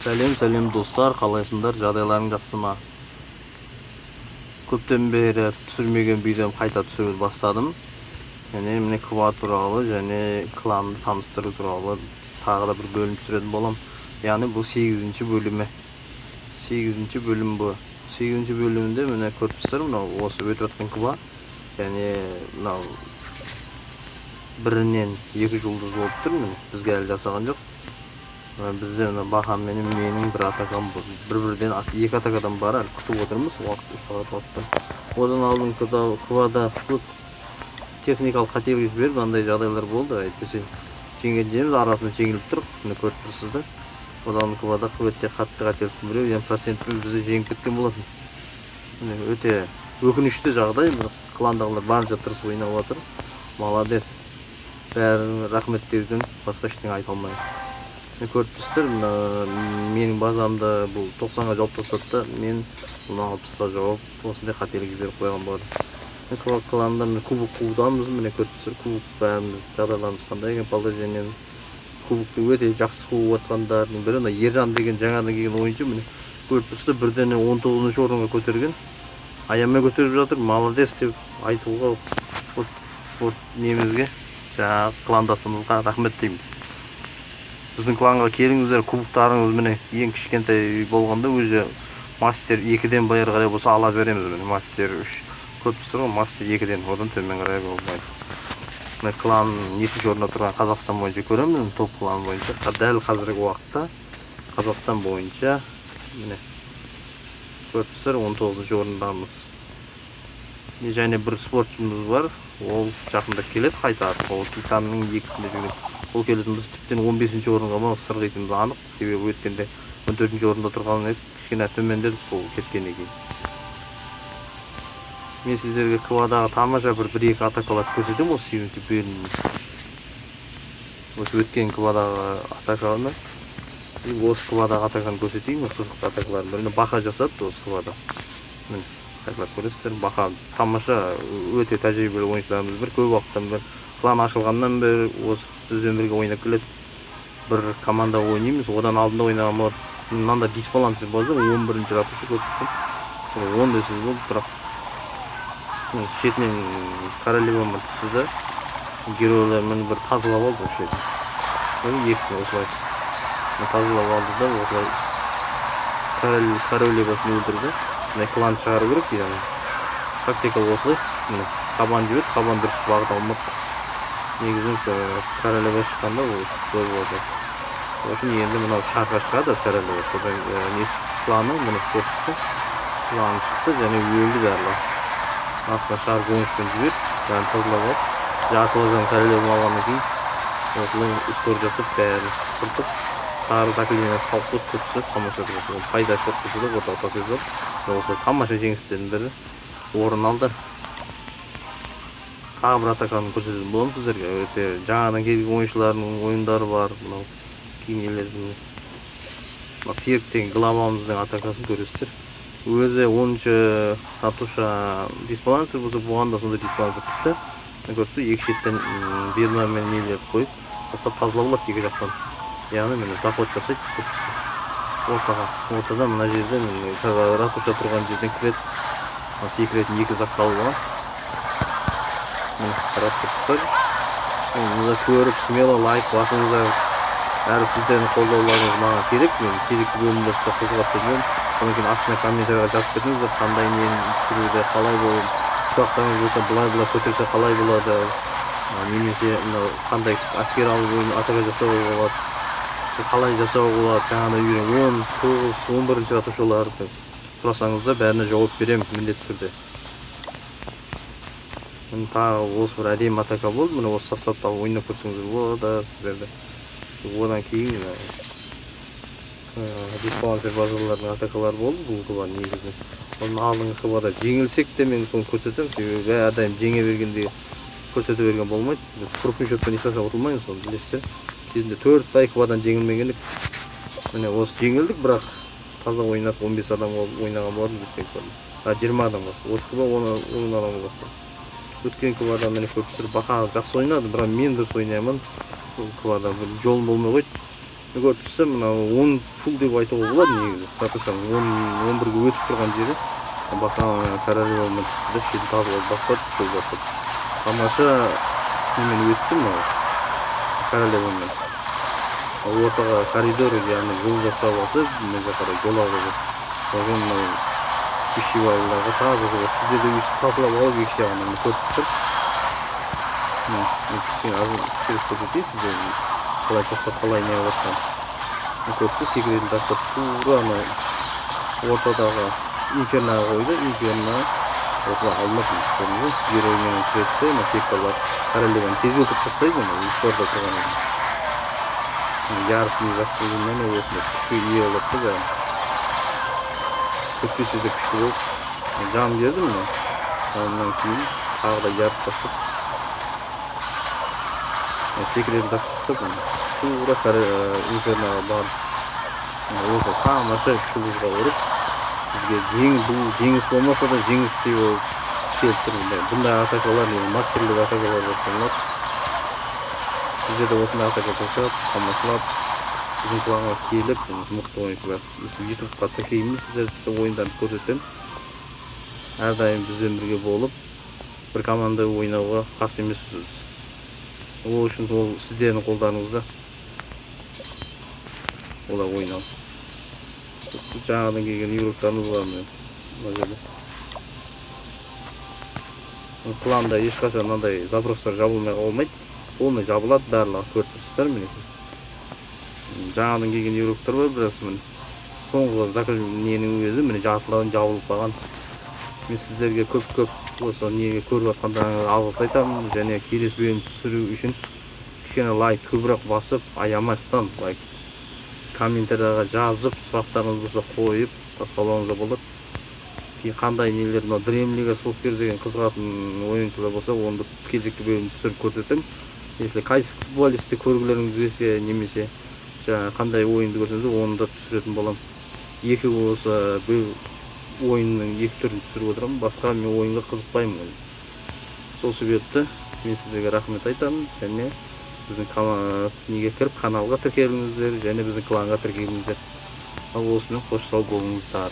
Сәлем достар, қалайсыңдар? Жағдайларың жақсы ма? Көптен бері түсірмеген видеом қайта түсіруді бастадым. Міне ква туралы және кланды таныстыру туралы тағы да бір бөлім түсіретін болам. Яғни бұл 8-ші бөлімі. 8-ші бөлім бұл. 8-ші бөлімінде міне көріпсіздер, мынау осы өтіп жатқан ква. Және мынау бірінен 2 жұлдыз болып тұр, міне бізге әлі жасаған жоқ. Бізде Бахан менің бір атакам бұл. Бір-бірден 2 атакадан бар, әлі күтіп отырмыз, уақыт 3 сағат уақытта. Одан алдын квада техникалық қателік жіберіп, мынандай жағдайлар болды, әйтпесе жеңгендеріміз арасында жеңіліп тұр, міне көріп тұрсыздар. Одан квада өте қатты қателіктің біреу, процентпен бізді жеңіп кеткен болатын. Өте өкінішті жағдай, кландағылар барынша тырысып ойнап отыр. Молодец. Бәрін рахмет деуден басқа ештеңе айта алмаймын. Көріп тұрсыздар, менің базамда бұл 90-ға жауап тастады, мен бұны 60-ға жауап осындай қателік жіберіп қойған болады. Кланда кубок қуудамыз, міне көріп тұрсыздар, кубок бәріміз жағдайларымыз қандай екен, положениен кубокты өте жақсы қуып отқандардың бірі Ержан деген жаңадан келген ойыншы, міне көріп тұрсыздар, бірден 19-ші орынға көтерген, аямай көтеріп жатыр, молодец деп айтуға немізге, жаңағы кландасымызға рахмет дейміз. Біздің кланға келіңіздер, кубоктарыңыз міне ең кішкентай болғанда өзі мастер 2-ден бері қарай болса ала береміз, міне мастер 3 көп түсір ғой, мастер 2-ден одан төмен қарай болмайды. Міне клан нешінші орында тұрған Қазақстан бойынша көреміз, топ клан бойынша. Дәл қазіргі уақытта Қазақстан бойынша міне көп түсір 19-ші орындамыз. Және бір спортшымыз бар, ол жақында келеді қайтады, ол Титанның 2-сінде жүрген. Ол келетіміз тіптен 15-ші орынға ма сырғитіміз анық, себебі өткенде 14-ші орында тұрған еді, кішкене төмендеді сол кеткеннен кейін. Мен сіздерге квадағы тамаша бір-2 атакаларды көрсетемін, осы 7-ші бөлімде. Осы өткен квадағы атаканы, осы квадағы атаканы көрсетейін, қызықты атакалардың біріне Баха жасады осы квада. Міне атакалар көресіздер, Баха тамаша өте тәжірибелі ойыншыларымыз бір, көп уақыттан бері клан ашылғаннан бері осы бізбен бірге ойнап келеді. Бір команда ойнаймыз, одан алдында ойнаған бар. Мынанда дисбалансы болды, 11-ші ратушы көрсеткен. 10-десіз болды, бірақ шетінен королевамен түсті, геройлармен бір тазылап алды осы шетін. Екісіне осылай тазылап алды да, осылай королевасын өлтірді. Клан шығару керек дейді. Тактикалық осылай, қабан жіберді, қабан дұрыс бағыт алмады. Негізін королева шыққанда ол той болды. Сосын енді мынау шарға шығады королева. Содан несі кланы, міне көрсетті. Клан шықты және өлді барлар. Астына шар қоңышпен жіберді, бәрін тазылап алып. Жартылаған королеваны алғаннан кейін осылай үскор жасап бәрін құртып, сары заклинияны қалыптып көрсетіп, тамаша тұрды. Пайда көрсетті, ортаға тасып, осылай тамаша жеңістердің бірі орын алды. Тағы бір атаканы көрсететін боламын сіздерге. Өте жаңадан келген ойыншылардың ойындары бар. Мынау кейінелердің Серіктен главамыздың атакасын көресіздер. Өзі 10-ші ратуша дисбалансер болса, бұған да сондай дисбалансер түсті. Көрсетті, екі шеттен берма мен нелер қойып, тастап тазылап алады екі жақтан. Яғни мені заход жасайды. Ортада мына жерден ратуша тұрған жерден кіреді. Секіретін 2 зақ қалып алған. Қарап тұрсыздар. Мұны көріп, смело лайк басыңыздар. Әрі сіздердің қолдауларыңыз маған керек. Мен керекті бөлімді қосылғап бермем. Содан кейін астына комментарияға жазып беріңіздер, қандай нені түсіруде қалай болып, сұрақтарыңыз болса былай көтерсе қалай болады, немесе қандай әскер алып ойын атака жасауға болады, қалай жасауға болады, жаңағыдай 10-11-ші ратушалар сұрасаңыздар, бәріне жауап беремін міндетті түрде. Тағы осы бір әдемі атака болды, міне осы составтағы ойнап көрсеңіздер болады сіздерді. Одан кейін дисбалансер базалардың атакалары болды, бұл квада негізі. Оның алдыңғы квада жеңілсек те мен соны көрсетемін, себебі әрдайым жеңе бергенде көрсете берген болмайды. Біз крупный счетпен ешқашан ұтылмаймыз, соны білесіздер. Кезінде 4 квадан жеңілмегендік. Міне осы жеңілдік, бірақ таза ойнап 15 адам ойнаған болатын өткен квада. 20 адам бас. Осы квада 10 адам басты. Өткен квада мені көріп тұр, Баха жақсы ойнады, бірақ мен дұрыс ойнаймын. Бұл квада жолым болмай қойды. көріп тұрсам мына 10 пул деп айтуға болады негізі. Тапсам 10-11-ге өтіп тұрған жері бақа королевамен да шетін тазалап бастады, жол бастады. Тамаша немен өттім мынау королевамен. Ортаға коридор, яғни жол жасап алса, мына жаққа қарай жол алып жүр. Сосын мынау пищевалыларға таза жол. Сіздер де өйстіп тазалап алып екі жағынан көріп тұр. Кішкене азын көрсетейін сіздер қалай тастап қалай не жатқан. Көрсетті секретін тастап тура ана ортадағы инферноға қойды. Инферно осылай алмасын. Көрдіңіз бе? Героинен кіретті, пекалар королеваны тежелтіп тастайды, ұйықтарда тұрған екен. Ярысын жақсы дегеннен осындай күшке ие болады да. Көтпесе де күшті болып жан берді міне. Онdan кейін тағы да ярып тастап секретін тастап тура инферноға барып осы тамаша шубызға ұрып бізге жеңіс болмаса да жеңіс деп келіп тұр. Бұндай атакалар мастерлік атакалар болып саналады. Сіздер де осындай атака жасап тамашалап біздің кланға келіп мықты ойыншылар ютубқа тіркейміз, сіздерді ойындарын көрсетемін. Әрдайым бізбен бірге болып бір команда ойнауға қарсы емеспіз. Ол үшін ол сіздердің қолдарыңызда олар ойнау. Жаңадан келген игроктарымыз бар мына жерде. Кланда ешқашан мынандай запростар жабылмай қалмайды. Полный жабылады, барлығы көріп тұрсыздар міне. Жаңадан келген игроктар бар, біраз міне. Соңғы ненің өзі міне жартылауын жабылып қалған. Мен сіздерге көп осы неге көріп жатқандарыңызға алғыс айтамын, және келесі бөлім түсіру үшін кішкене лайк көбірек басып, аямастан лайк комментарияға жазып, сұрақтарыңыз болса қойып тастауларыңызға болады. Қандай нелер, мына Дремлига Соккер деген қызығатын ойыншылар болса, оны кезекті бөлім түсіріп көрсетемін. Если қайсы футболисті көргілеріңіз келсе, немесе қандай ойынды көрсеңіз, оны да түсіретін боламын. Екі болса ойынның екі түрін түсіріп отырамын, басқа мен ойынға қызықпаймын. Сол себепті мен сіздерге рахмет айтамын, және біздің неге кіріп каналға тіркеліңіздер, және біздің кланға тіркеліңіздер. Ал осымен қош сау болыңыздар.